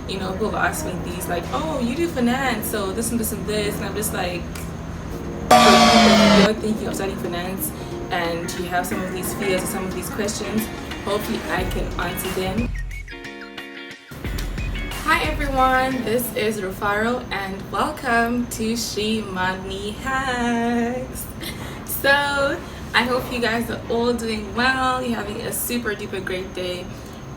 People have asked me these like, oh, you do finance, so this and this and this, and I'm just like, for you, if you're thinking of studying finance and you have some of these fears or some of these questions, hopefully I can answer them. Hi everyone, this is Rufaro and welcome to She Money Hacks. So I hope you guys are all doing well, you're having a super duper great day.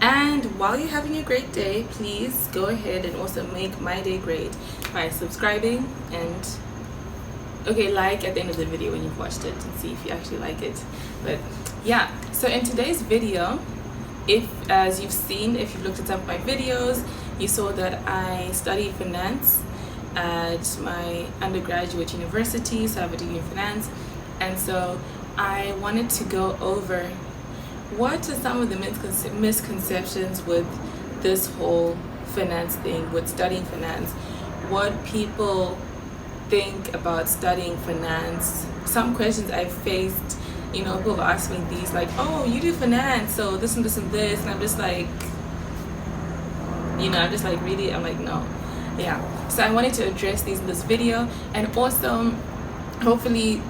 And while you're having a great day, please go ahead and also make my day great by subscribing and like at the end of the video when you've watched it and see if you actually like it. But yeah, so in today's video, as you've seen, if you've looked at some of my videos, you saw that I studied finance at my undergraduate university, so I have a degree in finance. And so I wanted to go over what are some of the misconceptions with this whole finance thing, with studying finance, what people think about studying finance, some questions I faced. People have asked me these like, oh, you do finance, so this and this and this, and I'm just like, really? I'm like, no. Yeah, so I wanted to address these in this video, and also hopefully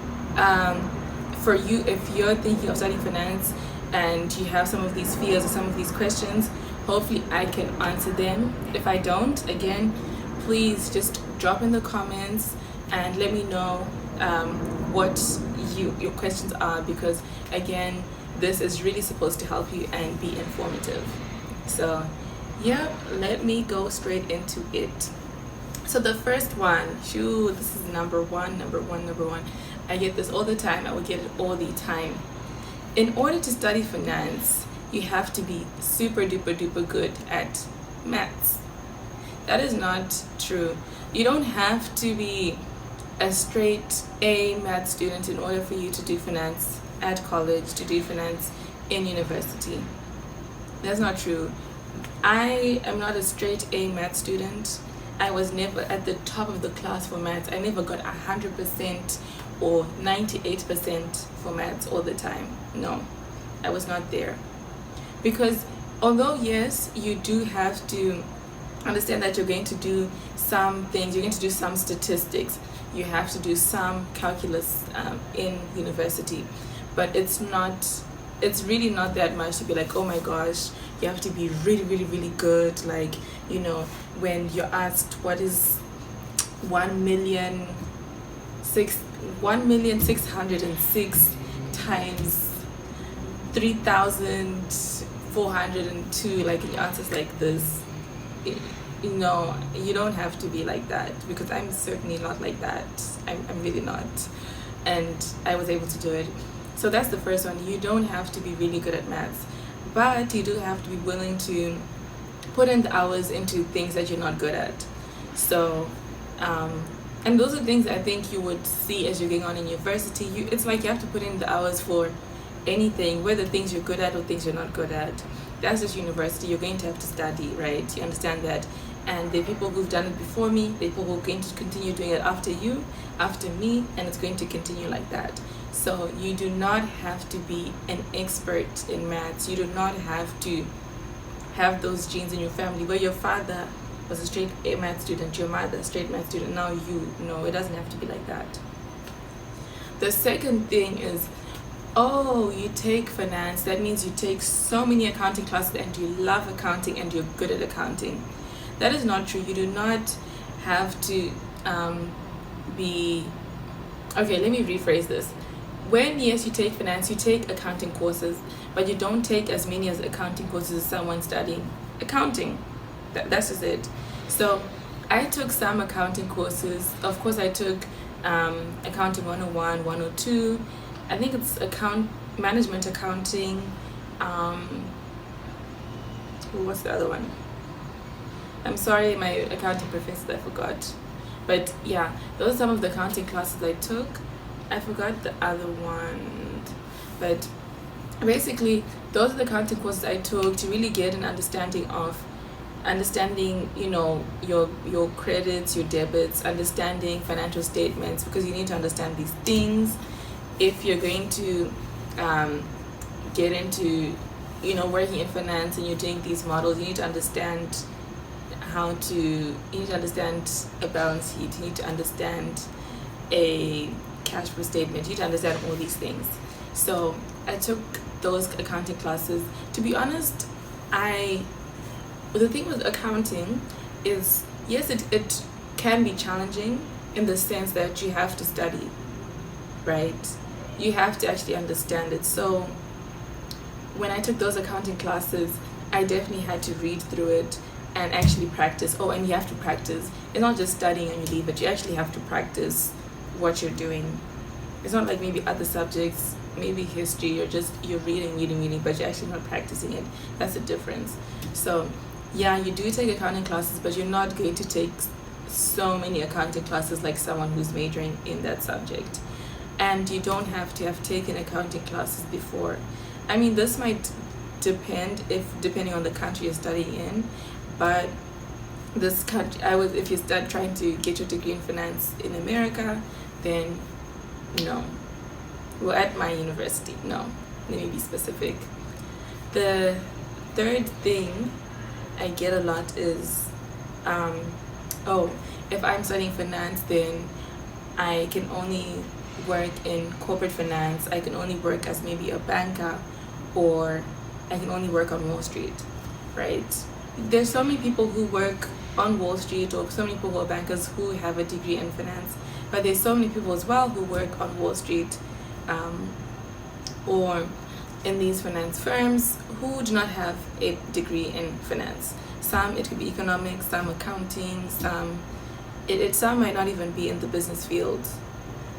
for you, if you're thinking of studying finance and you have some of these fears or some of these questions, hopefully I can answer them. If I don't, again, please just drop in the comments and let me know what your questions are, because again, this is really supposed to help you and be informative. So yeah, let me go straight into it. So the first one, this is number one. I get this all the time. I will get it all the time. In order to study finance, you have to be super duper duper good at maths. That is not true. You don't have to be a straight A math student in order for you to do finance at college, to do finance in university. That's not true. I am not a straight A math student. I was never at the top of the class for maths. I never got 100% or 98% for maths all the time. No, I was not there. Because although yes, you do have to understand that you're going to do some things, you're going to do some statistics, you have to do some calculus in university, but it's really not that much to be like, oh my gosh, you have to be really really really good. Like, when you're asked what is 1,606 times 3,402, like, and your answers like this, you don't have to be like that, because I'm certainly not like that. I'm really not, and I was able to do it. So that's the first one. You don't have to be really good at maths, but you do have to be willing to put in the hours into things that you're not good at. So and those are things I think you would see as you're going on in university. It's like you have to put in the hours for anything, whether things you're good at or things you're not good at. That's just university. You're going to have to study, right? You understand that? And there are people who've done it before me, there are people who are going to continue doing it after you, after me, and it's going to continue like that. So you do not have to be an expert in maths. You do not have to have those genes in your family where your father was a straight A math student, your mother a straight math student, now it doesn't have to be like that. The second thing is, oh, you take finance, that means you take so many accounting classes and you love accounting and you're good at accounting. That is not true. You do not have to be... Okay, let me rephrase this. When, yes, you take finance, you take accounting courses, but you don't take as many as accounting courses as someone studying accounting. That's just it. So I took some accounting courses. Of course, I took accounting 101, 102. I think it's management accounting. What's the other one? I'm sorry, my accounting professor, I forgot. But yeah, those are some of the accounting classes I took. I forgot the other one. But basically, those are the accounting courses I took to really get an understanding of your credits, your debits, understanding financial statements, because you need to understand these things if you're going to get into working in finance and you're doing these models. You need to understand you need to understand a balance sheet, you need to understand a cash flow statement, you need to understand all these things. So I took those accounting classes. To be honest, the thing with accounting is, yes, it can be challenging in the sense that you have to study, right? You have to actually understand it. So when I took those accounting classes, I definitely had to read through it and actually practice. Oh, and you have to practice. It's not just studying and you leave it. You actually have to practice what you're doing. It's not like maybe other subjects, maybe history, you're reading, but you're actually not practicing it. That's the difference. So yeah, you do take accounting classes, but you're not going to take so many accounting classes like someone who's majoring in that subject. And you don't have to have taken accounting classes before. I mean, this might depending on the country you're studying in, but this country, if you start trying to get your degree in finance in America, then no. Well, at my university, no. Let me be specific. The third thing I get a lot is, if I'm studying finance, then I can only work in corporate finance. I can only work as maybe a banker, or I can only work on Wall Street, right? There's so many people who work on Wall Street, or so many people who are bankers who have a degree in finance, but there's so many people as well who work on Wall Street or in these finance firms who do not have a degree in finance. Some, it could be economics, some accounting, some might not even be in the business field.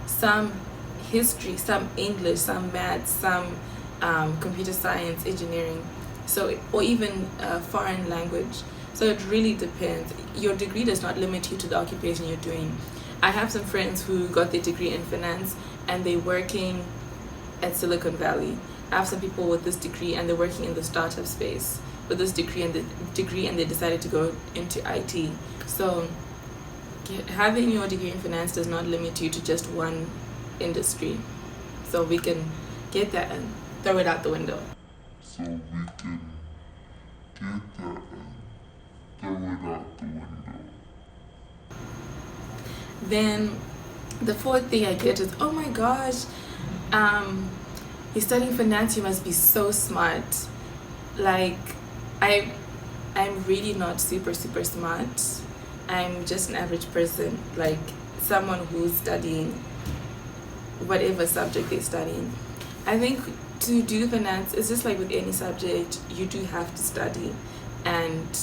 Some history, some English, some maths, some computer science, engineering, or even foreign language. So it really depends. Your degree does not limit you to the occupation you're doing. I have some friends who got their degree in finance and they're working at Silicon Valley. I have some people with this degree and they're working in the startup space with this degree and they decided to go into IT. So having your degree in finance does not limit you to just one industry. So we can get that and throw it out the window. Then the fourth thing I get is, oh my gosh, you're studying finance, you must be so smart. Like, I'm really not super smart. I'm just an average person, like someone who's studying whatever subject they're studying. I think to do finance, it's just like with any subject, you do have to study. And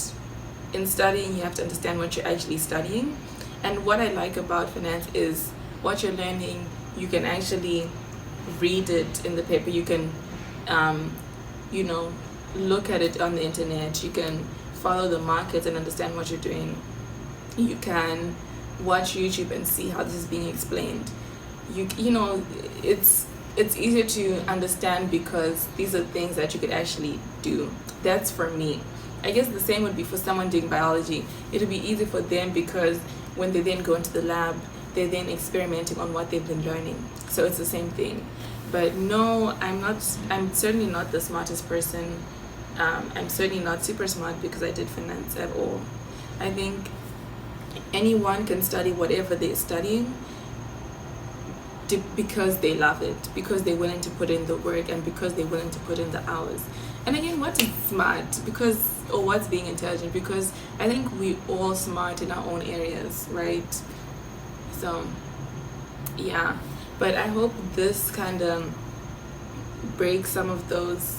in studying, you have to understand what you're actually studying. And what I like about finance is what you're learning, you can actually read it in the paper. You can, look at it on the internet. You can follow the markets and understand what you're doing. You can watch YouTube and see how this is being explained. It's easier to understand because these are things that you could actually do. That's for me. I guess the same would be for someone doing biology. It would be easy for them because when they then go into the lab, they're then experimenting on what they've been learning. So it's the same thing. But no, I'm certainly not the smartest person. I'm certainly not super smart because I did finance at all. I think anyone can study whatever they're studying because they love it, because they're willing to put in the work, and because they're willing to put in the hours. And again, what is smart? Or what's being intelligent? Because I think we all smart in our own areas, right? So yeah, but I hope this kind of breaks some of those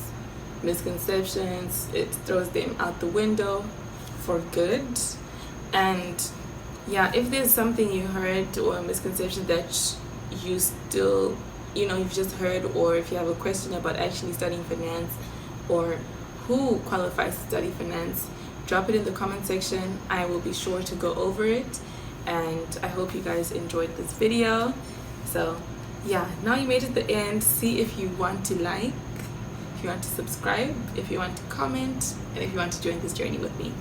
misconceptions. It throws them out the window for good. And yeah, if there's something you heard or a misconception that you still, you've just heard, or if you have a question about actually studying finance or who qualifies to study finance, drop it in the comment section. I will be sure to go over it, and I hope you guys enjoyed this video. So yeah, now you made it to the end. See if you want to like, if you want to subscribe, if you want to comment, and if you want to join this journey with me.